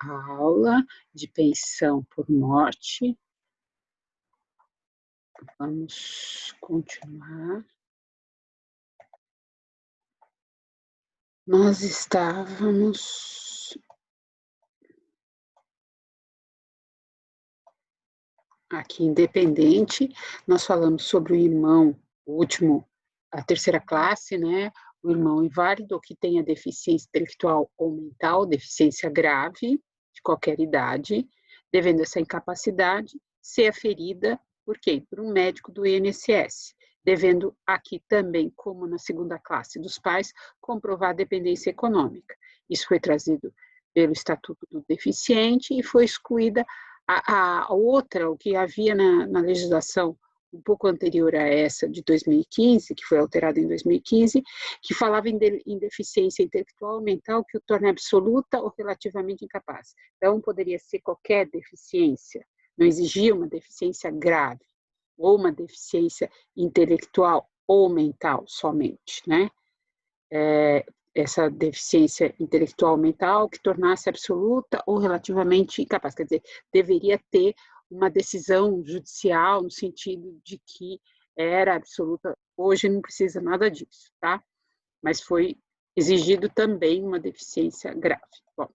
aula de pensão por morte. Vamos continuar. Nós estávamos aqui independente, nós falamos sobre o irmão, o último, a terceira classe, né? O irmão inválido que tenha deficiência intelectual ou mental, deficiência grave, de qualquer idade, devendo essa incapacidade ser aferida, por quê? Por um médico do INSS, devendo aqui também, como na segunda classe dos pais, comprovar a dependência econômica. Isso foi trazido pelo Estatuto do Deficiente e foi excluída a outra, o que havia na legislação um pouco anterior a essa, de 2015, que foi alterada em 2015, que falava em deficiência intelectual ou mental que o torna absoluta ou relativamente incapaz. Então, poderia ser qualquer deficiência, não exigia uma deficiência grave, ou uma deficiência intelectual ou mental somente, né? Essa deficiência intelectual mental que tornasse absoluta ou relativamente incapaz, quer dizer, deveria ter uma decisão judicial no sentido de que era absoluta, hoje não precisa nada disso, tá? Mas foi exigido também uma deficiência grave. Bom,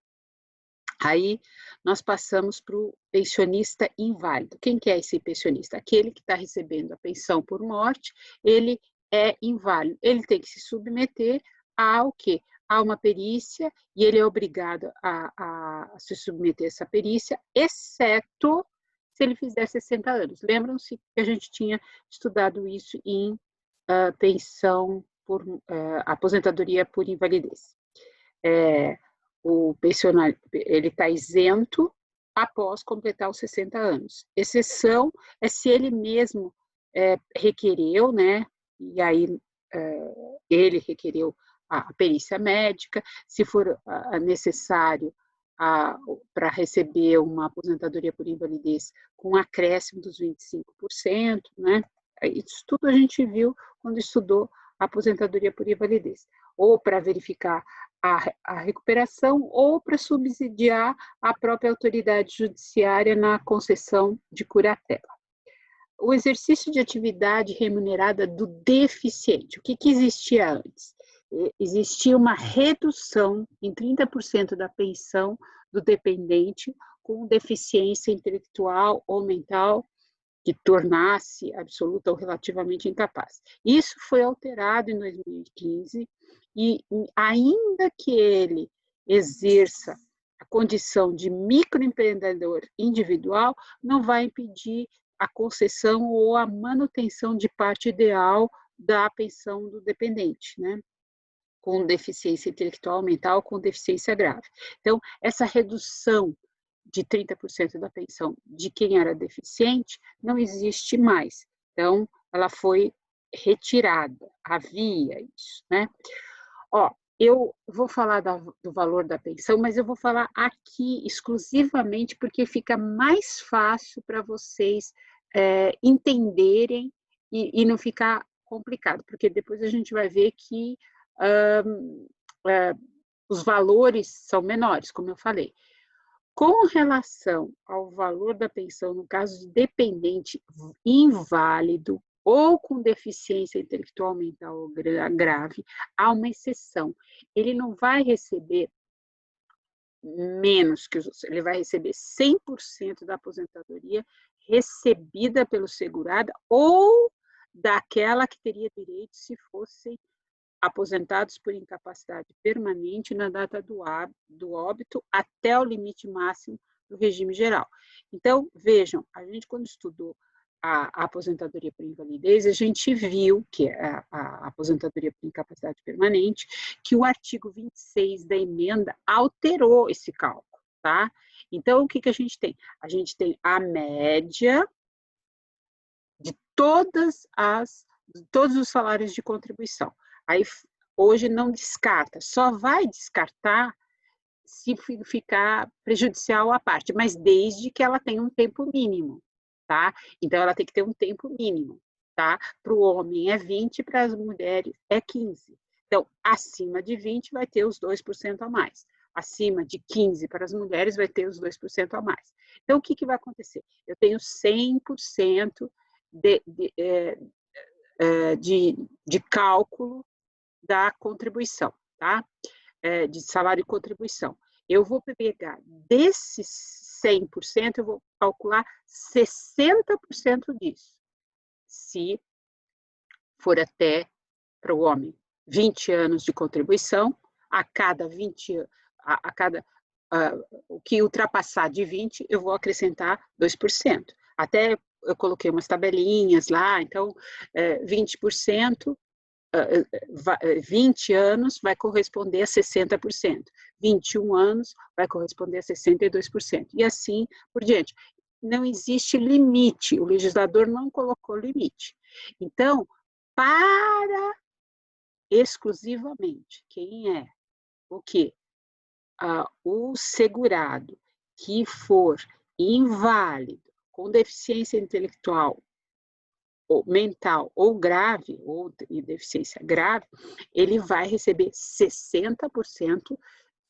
aí nós passamos para o pensionista inválido. Quem que é esse pensionista? Aquele que está recebendo a pensão por morte, ele é inválido, ele tem que se submeter a o quê? A uma perícia, e ele é obrigado a se submeter a essa perícia, exceto se ele fizer 60 anos. Lembram-se que a gente tinha estudado isso em pensão por aposentadoria por invalidez. O pensionário, ele está isento após completar os 60 anos. Exceção é se ele mesmo requereu, né, e aí ele requereu a perícia médica, se for necessário para receber uma aposentadoria por invalidez com acréscimo dos 25%, né? Isso tudo a gente viu quando estudou a aposentadoria por invalidez, ou para verificar a recuperação, ou para subsidiar a própria autoridade judiciária na concessão de curatela. O exercício de atividade remunerada do deficiente. O que existia antes? Existia uma redução em 30% da pensão do dependente com deficiência intelectual ou mental que tornasse absoluta ou relativamente incapaz. Isso foi alterado em 2015 e ainda que ele exerça a condição de microempreendedor individual, não vai impedir a concessão ou a manutenção de parte ideal da pensão do dependente, né? Com deficiência intelectual, mental, com deficiência grave. Então, essa redução de 30% da pensão de quem era deficiente não existe mais. Então, ela foi retirada, havia isso, né? Ó, eu vou falar do valor da pensão, mas eu vou falar aqui exclusivamente porque fica mais fácil para vocês entenderem e não ficar complicado, porque depois a gente vai ver que os valores são menores, como eu falei. Com relação ao valor da pensão, no caso de dependente inválido ou com deficiência intelectual mental grave, há uma exceção. Ele não vai receber menos que os outros, ele vai receber 100% da aposentadoria recebida pelo segurado ou daquela que teria direito se fossem aposentados por incapacidade permanente na data do óbito até o limite máximo do regime geral. Então, vejam, a gente quando estudou a aposentadoria por invalidez, a gente viu que a aposentadoria por incapacidade permanente, que o artigo 26 da emenda alterou esse cálculo, tá? Então, o que a gente tem? A gente tem a média de todos os salários de contribuição. Aí, hoje não descarta, só vai descartar se ficar prejudicial à parte, mas desde que ela tenha um tempo mínimo, tá? Então, ela tem que ter um tempo mínimo, tá? Para o homem é 20, para as mulheres é 15. Então, acima de 20 vai ter os 2% a mais. acima de 15 para as mulheres, vai ter os 2% a mais. Então, o que vai acontecer? Eu tenho 100% de cálculo da contribuição, tá? De salário e contribuição. Eu vou pegar desses 100%, eu vou calcular 60% disso, se for até, para o homem, 20 anos de contribuição, a cada 20, o que ultrapassar de 20, eu vou acrescentar 2%. Até eu coloquei umas tabelinhas lá, então, 20%, 20 anos vai corresponder a 60%, 21 anos vai corresponder a 62%, e assim por diante. Não existe limite, o legislador não colocou limite. Então, para exclusivamente quem é o quê? O segurado que for inválido, com deficiência intelectual, ou mental ou grave, ou deficiência grave, ele vai receber 60%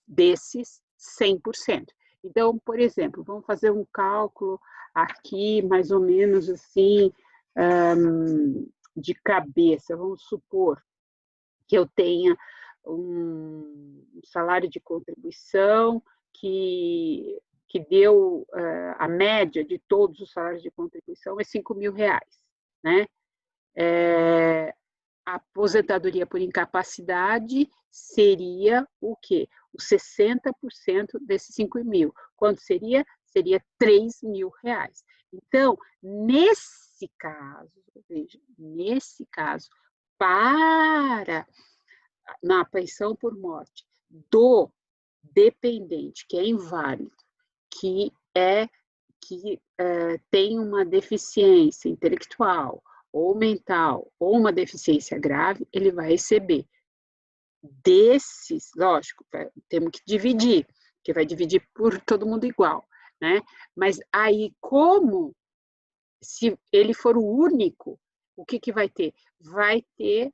desses 100%. Então, por exemplo, vamos fazer um cálculo aqui, mais ou menos assim, de cabeça. Vamos supor que eu tenha um salário de contribuição que deu a média de todos os salários de contribuição é R$5.000, né? A aposentadoria por incapacidade seria o quê? Os 60% desses 5.000. Quanto seria? Seria R$3.000. Então, nesse caso, veja, nesse caso, na pensão por morte do dependente, que é inválido, que tem uma deficiência intelectual, ou mental, ou uma deficiência grave, ele vai receber desses, lógico, temos que dividir, porque vai dividir por todo mundo igual, né? Mas aí, como se ele for o único, o que vai ter? Vai ter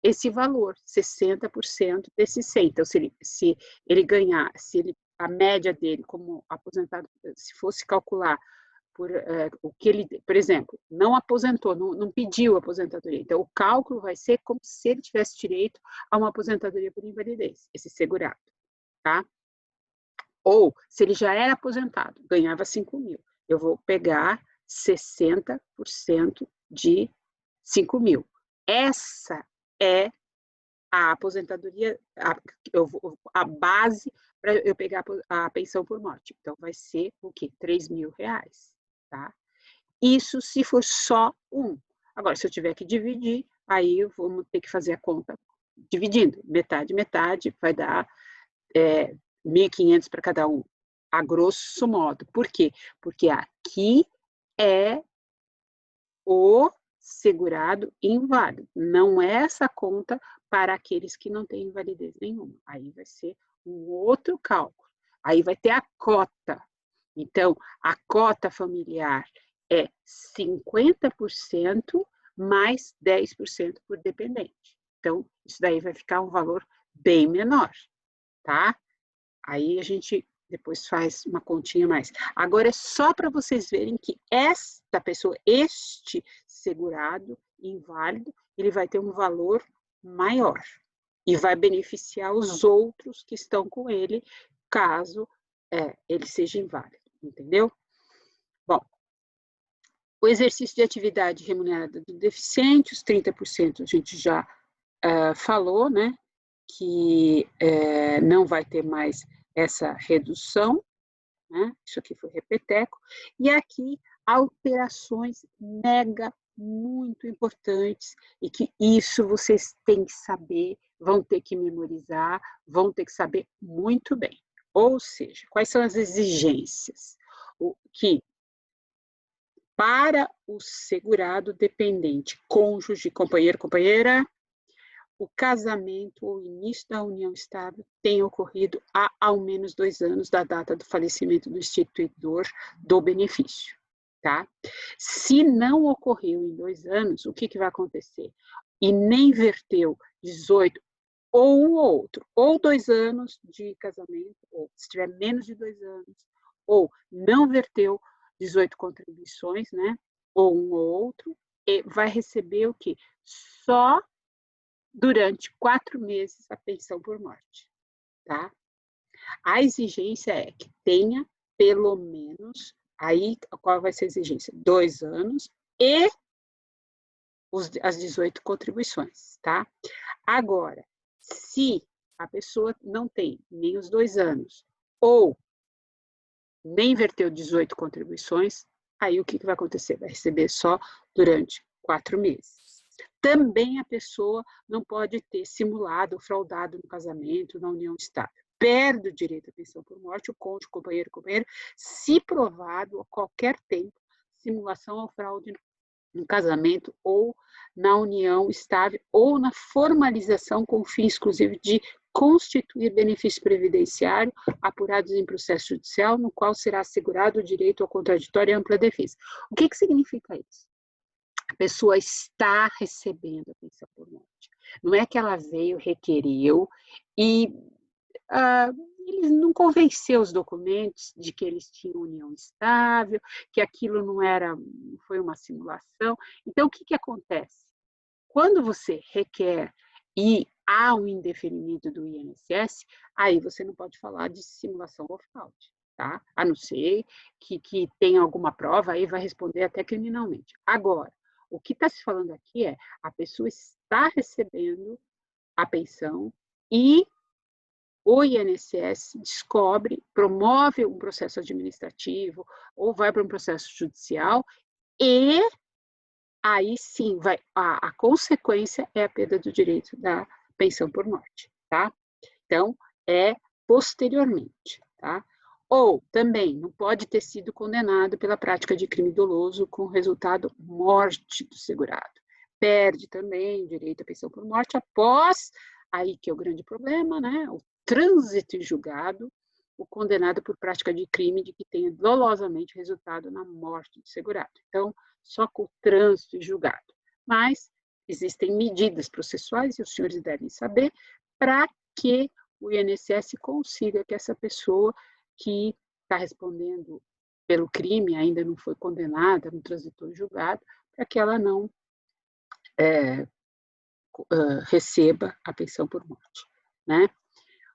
esse valor, 60% desse 100. Então, se ele ganhar, a média dele como aposentado, se fosse calcular o que ele, por exemplo, não aposentou, não pediu aposentadoria. Então, o cálculo vai ser como se ele tivesse direito a uma aposentadoria por invalidez, esse segurado, tá? Ou, se ele já era aposentado, ganhava 5.000, eu vou pegar 60% de 5.000. Essa é a aposentadoria, a base para eu pegar a pensão por morte. Então, vai ser o quê? R$3.000, tá? Isso se for só um. Agora, se eu tiver que dividir, aí vamos ter que fazer a conta dividindo. Metade, metade, vai dar 1.500 para cada um, a grosso modo. Por quê? Porque aqui é o segurado inválido. Não é essa conta para aqueles que não têm invalidez nenhuma. Aí vai ser um outro cálculo. Aí vai ter a cota. Então, a cota familiar é 50% mais 10% por dependente. Então, isso daí vai ficar um valor bem menor, tá? Aí a gente depois faz uma continha mais. Agora é só para vocês verem que esta pessoa, este segurado inválido, ele vai ter um valor maior e vai beneficiar os outros que estão com ele, caso ele seja inválido, entendeu? Bom, o exercício de atividade remunerada do deficiente, os 30% a gente já falou, né? Que não vai ter mais essa redução, né? Isso aqui foi repeteco, e aqui alterações mega muito importantes, e que isso vocês têm que saber, vão ter que memorizar, vão ter que saber muito bem. Ou seja, quais são as exigências? Que para o segurado dependente, cônjuge, companheiro, companheira, o casamento ou início da união estável tenha ocorrido há ao menos 2 anos da data do falecimento do instituidor do benefício, tá? Se não ocorreu em 2 anos, o que vai acontecer? E nem verteu 18, ou um ou outro, ou 2 anos de casamento, ou se tiver menos de 2 anos, ou não verteu 18 contribuições, né? Ou um ou outro, e vai receber o quê? Só durante 4 meses a pensão por morte, tá? A exigência é que tenha pelo menos, aí qual vai ser a exigência? 2 anos e as 18 contribuições, tá? Agora, se a pessoa não tem nem os 2 anos ou nem verteu 18 contribuições, aí o que vai acontecer? Vai receber só durante 4 meses. Também a pessoa não pode ter simulado ou fraudado no casamento, na união estável. Perde o direito à pensão por morte, o cônjuge, o companheiro, se provado a qualquer tempo simulação ou fraude no casamento ou na união estável ou na formalização com o fim exclusivo de constituir benefício previdenciário apurados em processo judicial, no qual será assegurado o direito ao contraditório e ampla defesa. O que significa isso? A pessoa está recebendo a pensão por morte. Não é que ela veio, requereu e eles não convenceu os documentos de que eles tinham união estável, que aquilo não foi uma simulação. Então, o que acontece? Quando você requer e há um indeferimento do INSS, aí você não pode falar de simulação ou fraude, tá? A não ser que tenha alguma prova, aí vai responder até criminalmente. Agora, o que está se falando aqui é a pessoa está recebendo a pensão e o INSS descobre, promove um processo administrativo ou vai para um processo judicial e aí sim a consequência é a perda do direito da pensão por morte, tá? Então, é posteriormente, tá? Ou também não pode ter sido condenado pela prática de crime doloso com resultado morte do segurado. Perde também o direito à pensão por morte após, aí que é o grande problema, né? O trânsito em julgado, o condenado por prática de crime de que tenha dolosamente resultado na morte do segurado. Então, só com o trânsito em julgado. Mas existem medidas processuais, e os senhores devem saber, para que o INSS consiga que essa pessoa que está respondendo pelo crime, ainda não foi condenada, não transitou em julgado, para que ela não receba a pensão por morte, né?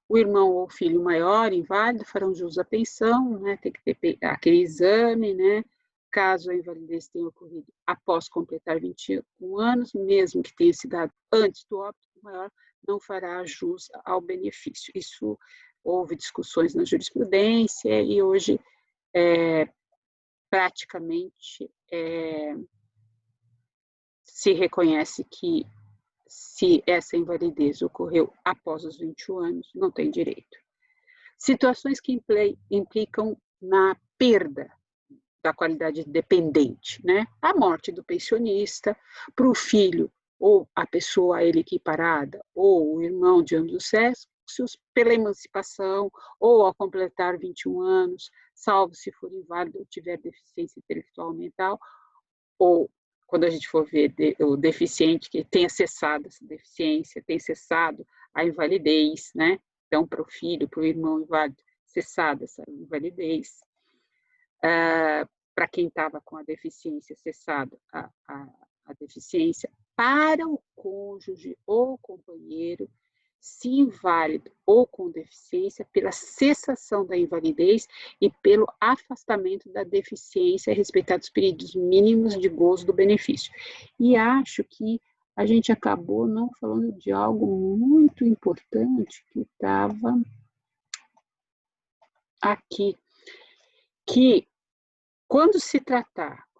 O irmão ou filho maior, inválido, farão jus à pensão, né? Tem que ter aquele exame, né? Caso a invalidez tenha ocorrido após completar 21 anos, mesmo que tenha se dado antes do óbito, o maior não fará jus ao benefício. Isso houve discussões na jurisprudência e hoje praticamente se reconhece que se essa invalidez ocorreu após os 21 anos, não tem direito. Situações que implicam na perda da qualidade dependente, né? A morte do pensionista, para o filho ou a pessoa a ele equiparada, ou o irmão de ambos os sexos, pela emancipação, ou ao completar 21 anos, salvo se for inválido ou tiver deficiência intelectual ou mental, ou quando a gente for ver o deficiente que tenha cessado essa deficiência, tenha cessado a invalidez, né? Então, para o filho, para o irmão inválido, cessada essa invalidez. Para quem estava com a deficiência, cessada a deficiência, para o cônjuge ou companheiro, se inválido ou com deficiência, pela cessação da invalidez e pelo afastamento da deficiência, respeitados os períodos mínimos de gozo do benefício. E acho que a gente acabou não falando de algo muito importante que estava aqui, que quando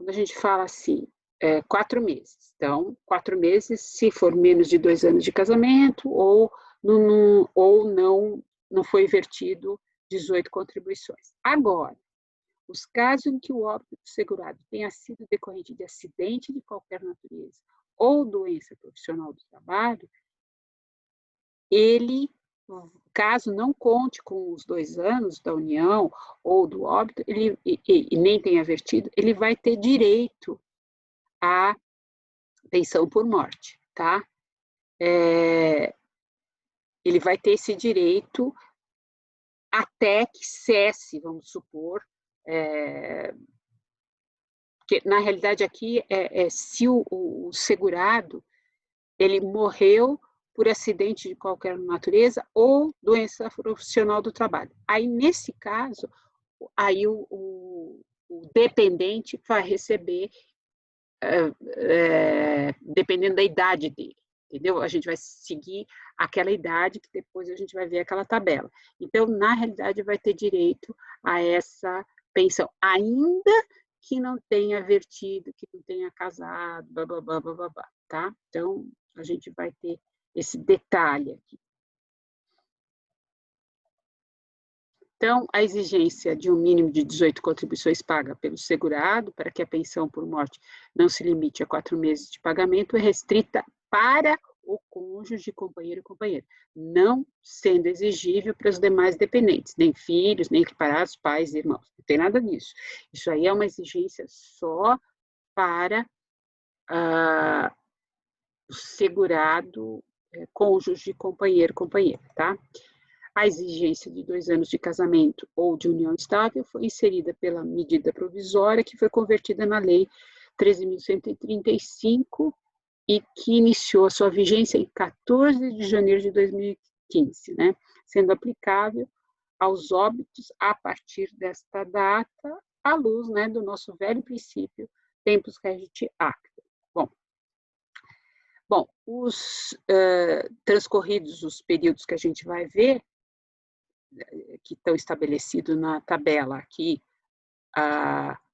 a gente fala assim, 4 meses, então, 4 meses, se for menos de 2 anos de casamento, ou não foi vertido 18 contribuições. Agora, os casos em que o óbito do segurado tenha sido decorrente de acidente de qualquer natureza ou doença profissional do trabalho, ele, caso não conte com os 2 anos da união ou do óbito, e nem tenha vertido, ele vai ter direito à pensão por morte, tá? ele vai ter esse direito até que cesse, vamos supor, porque na realidade aqui se o segurado ele morreu por acidente de qualquer natureza ou doença profissional do trabalho. Aí, nesse caso, aí o dependente vai receber, dependendo da idade dele, entendeu? A gente vai seguir aquela idade que depois a gente vai ver aquela tabela. Então, na realidade, vai ter direito a essa pensão, ainda que não tenha vertido, que não tenha casado, blá, blá, blá, blá, blá, tá? Então, a gente vai ter esse detalhe aqui. Então, a exigência de um mínimo de 18 contribuições pagas pelo segurado para que a pensão por morte não se limite a 4 meses de pagamento é restrita para o cônjuge, companheiro e companheira, não sendo exigível para os demais dependentes, nem filhos, nem equiparados, pais e irmãos. Não tem nada disso. Isso aí é uma exigência só para o segurado, cônjuge, companheiro, companheira, tá? A exigência de 2 anos de casamento ou de união estável foi inserida pela medida provisória que foi convertida na Lei 13.135 e que iniciou a sua vigência em 14 de janeiro de 2015, né? Sendo aplicável aos óbitos a partir desta data, à luz, né, do nosso velho princípio tempus regit acta. Bom, transcorridos os períodos que a gente vai ver, que estão estabelecidos na tabela aqui,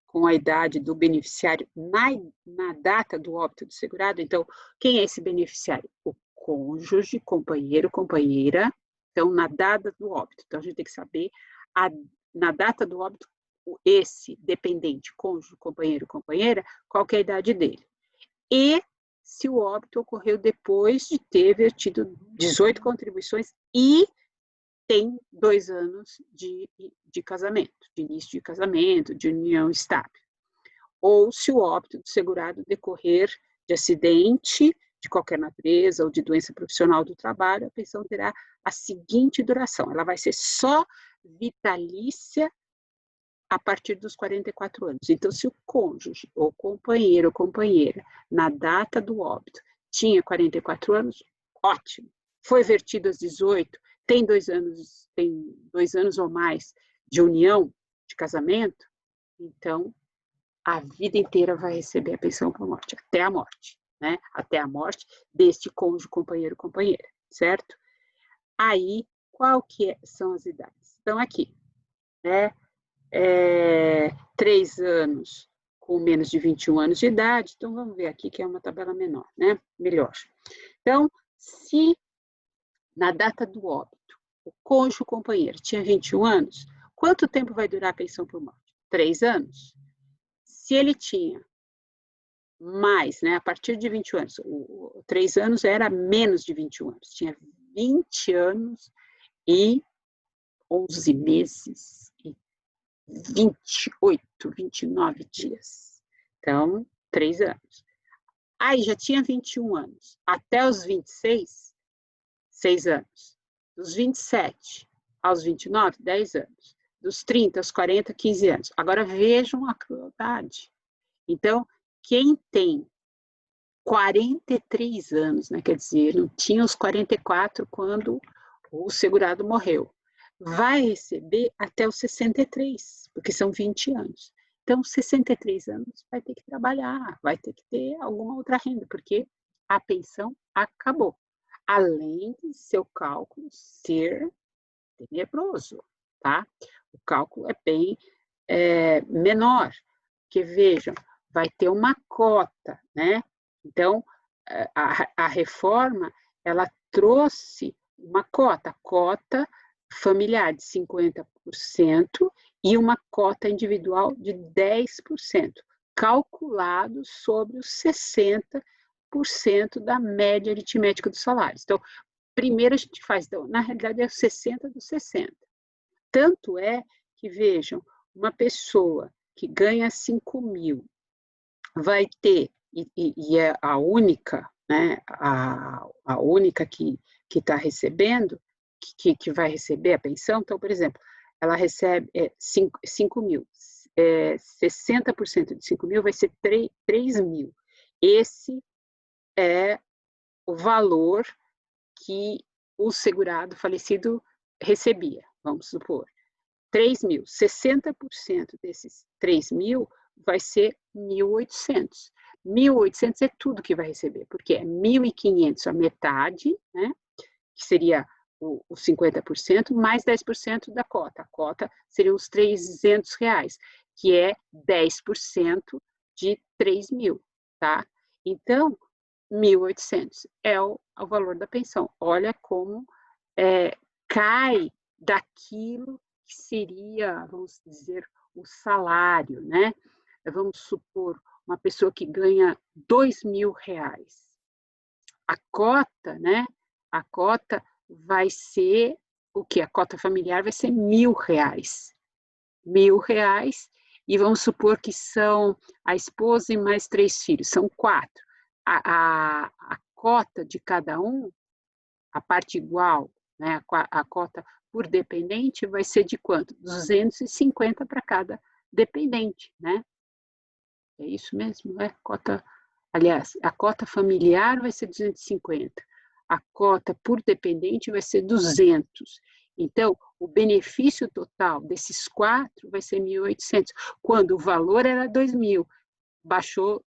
com a idade do beneficiário na data do óbito do segurado. Então, quem é esse beneficiário? O cônjuge, companheiro, companheira. Então, na data do óbito. Então, a gente tem que saber, na data do óbito, esse dependente, cônjuge, companheiro, companheira, qual que é a idade dele. E se o óbito ocorreu depois de ter vertido 18 contribuições e tem 2 anos de casamento, de início de casamento, de união estável. Ou se o óbito do segurado decorrer de acidente de qualquer natureza ou de doença profissional do trabalho, a pensão terá a seguinte duração, ela vai ser só vitalícia a partir dos 44 anos. Então, se o cônjuge, ou companheiro ou companheira, na data do óbito, tinha 44 anos, ótimo. Foi vertido aos 18, tem 2 anos ou mais de união, de casamento, então a vida inteira vai receber a pensão por morte, até a morte, né? Até a morte deste cônjuge, companheiro, companheira, certo? Aí, qual que são as idades? Então, aqui, né? 3 anos com menos de 21 anos de idade, então vamos ver aqui que é uma tabela menor, né? Melhor. Então, se na data do óbito, o cônjuge companheiro tinha 21 anos, quanto tempo vai durar a pensão por morte? 3 anos. Se ele tinha mais, né, a partir de 20 anos, 3 anos era menos de 21 anos, tinha 20 anos e 11 meses e 28, 29 dias. Então, 3 anos. Aí já tinha 21 anos, até os 26, 6 anos. Dos 27 aos 29, 10 anos. Dos 30 aos 40, 15 anos. Agora vejam a crueldade. Então, quem tem 43 anos, né, quer dizer, não tinha os 44 quando o segurado morreu, vai receber até os 63, porque são 20 anos. Então, 63 anos vai ter que trabalhar, vai ter que ter alguma outra renda, porque a pensão acabou. Além de seu cálculo ser tenebroso, tá? O cálculo é bem menor, porque vejam, vai ter uma cota, né? Então, a reforma, ela trouxe uma cota familiar de 50% e uma cota individual de 10%, calculado sobre os 60% da média aritmética dos salários. Então, primeiro a gente faz, então, na realidade é 60 dos 60. Tanto é que, vejam, uma pessoa que ganha 5 mil vai ter, e é a única, né, a única que que está recebendo, que vai receber a pensão. Então, por exemplo, ela recebe 5 mil, 60% de 5 mil vai ser 3 mil. Esse é o valor que o segurado falecido recebia, vamos supor. 3 mil, 60% desses 3 mil vai ser 1.800. 1.800 é tudo que vai receber, porque é 1.500 a metade, né, que seria o 50%, mais 10% da cota. A cota seria os R$300, que é 10% de 3 mil, tá? Então, 1.800 é o valor da pensão. Olha como cai daquilo que seria, vamos dizer, o salário, né? Vamos supor, uma pessoa que ganha R$2.000. A cota, né? A cota vai ser o quê? A cota familiar vai ser R$1.000. R$1.000, e vamos supor que são a esposa e mais 3 filhos, são 4. A cota de cada um, a parte igual, né, a cota por dependente vai ser de quanto? 250 para cada dependente, né? É isso mesmo, né? Aliás, a cota familiar vai ser 250, a cota por dependente vai ser 200. Então, o benefício total desses 4 vai ser 1.800, quando o valor era 2.000, baixou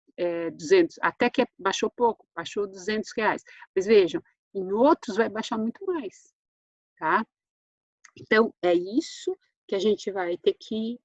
200, até que baixou pouco, baixou R$200. Mas vejam, em outros vai baixar muito mais, tá? Então, é isso que a gente vai ter que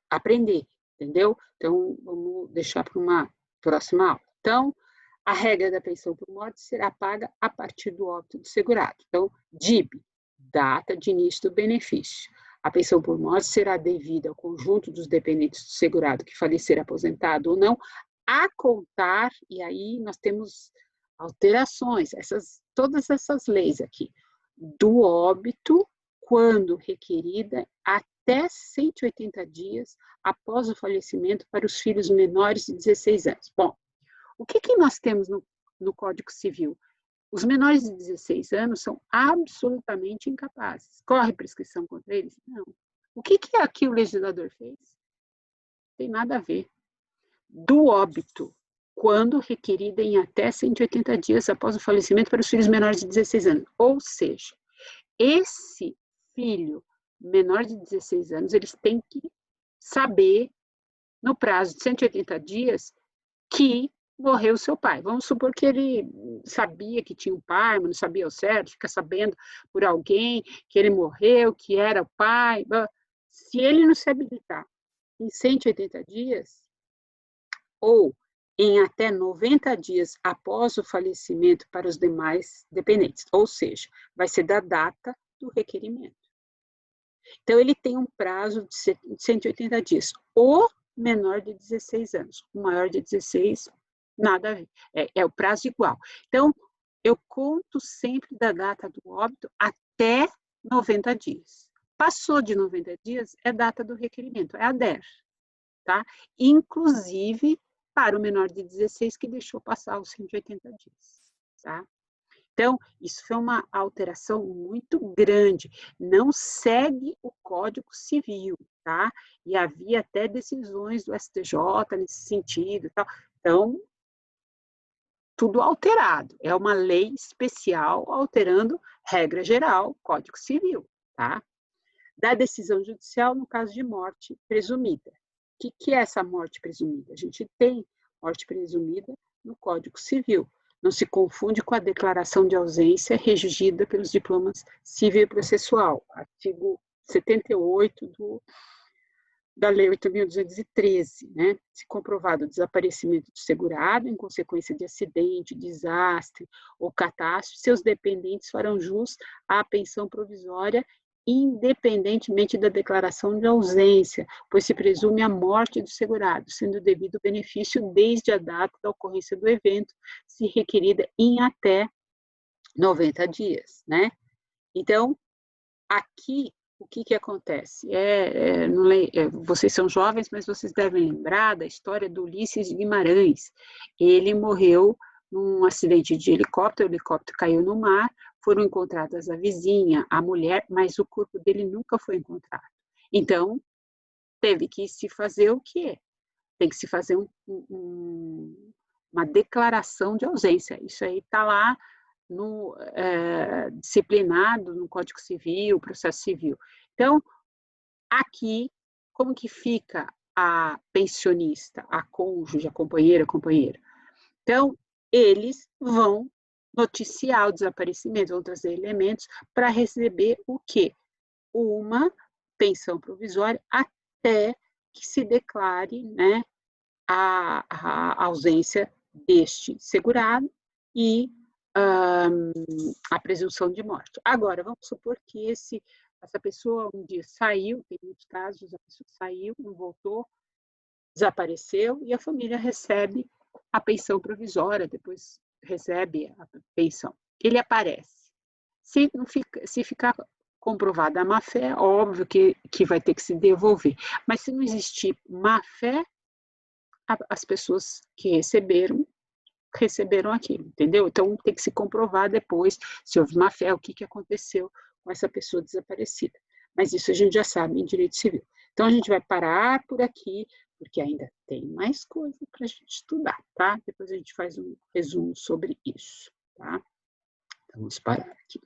aprender, entendeu? Então, vamos deixar para uma próxima aula. Então, a regra da pensão por morte será paga a partir do óbito do segurado. Então, DIB, data de início do benefício. A pensão por morte será devida ao conjunto dos dependentes do segurado que falecer aposentado ou não, a contar, e aí nós temos alterações, todas essas leis aqui, do óbito, quando requerida, até 180 dias após o falecimento para os filhos menores de 16 anos. Bom, o que nós temos no Código Civil? Os menores de 16 anos são absolutamente incapazes. Corre prescrição contra eles? Não. O que aqui o legislador fez? Não tem nada a ver. Do óbito, quando requerida em até 180 dias após o falecimento para os filhos menores de 16 anos. Ou seja, esse filho menor de 16 anos, eles têm que saber, no prazo de 180 dias, que morreu seu pai. Vamos supor que ele sabia que tinha um pai, mas não sabia ao certo, fica sabendo por alguém que ele morreu, que era o pai. Se ele não se habilitar em 180 dias, ou em até 90 dias após o falecimento para os demais dependentes, ou seja, vai ser da data do requerimento. Então, ele tem um prazo de 180 dias. O menor de 16 anos, o maior de 16, nada a ver, é o prazo igual. Então, eu conto sempre da data do óbito até 90 dias. Passou de 90 dias, é data do requerimento, é a DER, tá? Inclusive para o menor de 16 que deixou passar os 180 dias, tá? Então, isso foi uma alteração muito grande, não segue o Código Civil, tá? E havia até decisões do STJ nesse sentido, tá? Então, tudo alterado, é uma lei especial alterando regra geral, Código Civil, tá? Da decisão judicial no caso de morte presumida. O que é essa morte presumida? A gente tem morte presumida no Código Civil. Não se confunde com a declaração de ausência regida pelos diplomas civil e processual, artigo 78 da Lei 8.213, né? Se comprovado o desaparecimento do segurado em consequência de acidente, desastre ou catástrofe, seus dependentes farão jus à pensão provisória independentemente da declaração de ausência, pois se presume a morte do segurado, sendo devido o benefício desde a data da ocorrência do evento, se requerida em até 90 dias, né? Então, aqui, o que acontece? Vocês são jovens, mas vocês devem lembrar da história do Ulisses de Guimarães. Ele morreu num acidente de helicóptero, o helicóptero caiu no mar, foram encontradas a vizinha, a mulher, mas o corpo dele nunca foi encontrado. Então, teve que se fazer o quê? Tem que se fazer uma declaração de ausência. Isso aí está lá no disciplinado no Código Civil, processo civil. Então, aqui, como que fica a pensionista, a cônjuge, a companheira? Então, eles vão noticiar o desaparecimento, vão trazer elementos para receber o quê? Uma pensão provisória até que se declare, né, a ausência deste segurado e a presunção de morte. Agora, vamos supor que essa pessoa um dia saiu, tem muitos casos, a pessoa saiu, não voltou, desapareceu e a família recebe a pensão provisória, depois recebe a pensão. Ele aparece. Se ficar comprovada a má-fé, óbvio que vai ter que se devolver. Mas se não existir má-fé, as pessoas que receberam aquilo, entendeu? Então tem que se comprovar depois se houve má-fé, o que aconteceu com essa pessoa desaparecida. Mas isso a gente já sabe em direito civil. Então a gente vai parar por aqui, porque ainda tem mais coisa para a gente estudar, tá? Depois a gente faz um resumo sobre isso, tá? Vamos parar aqui.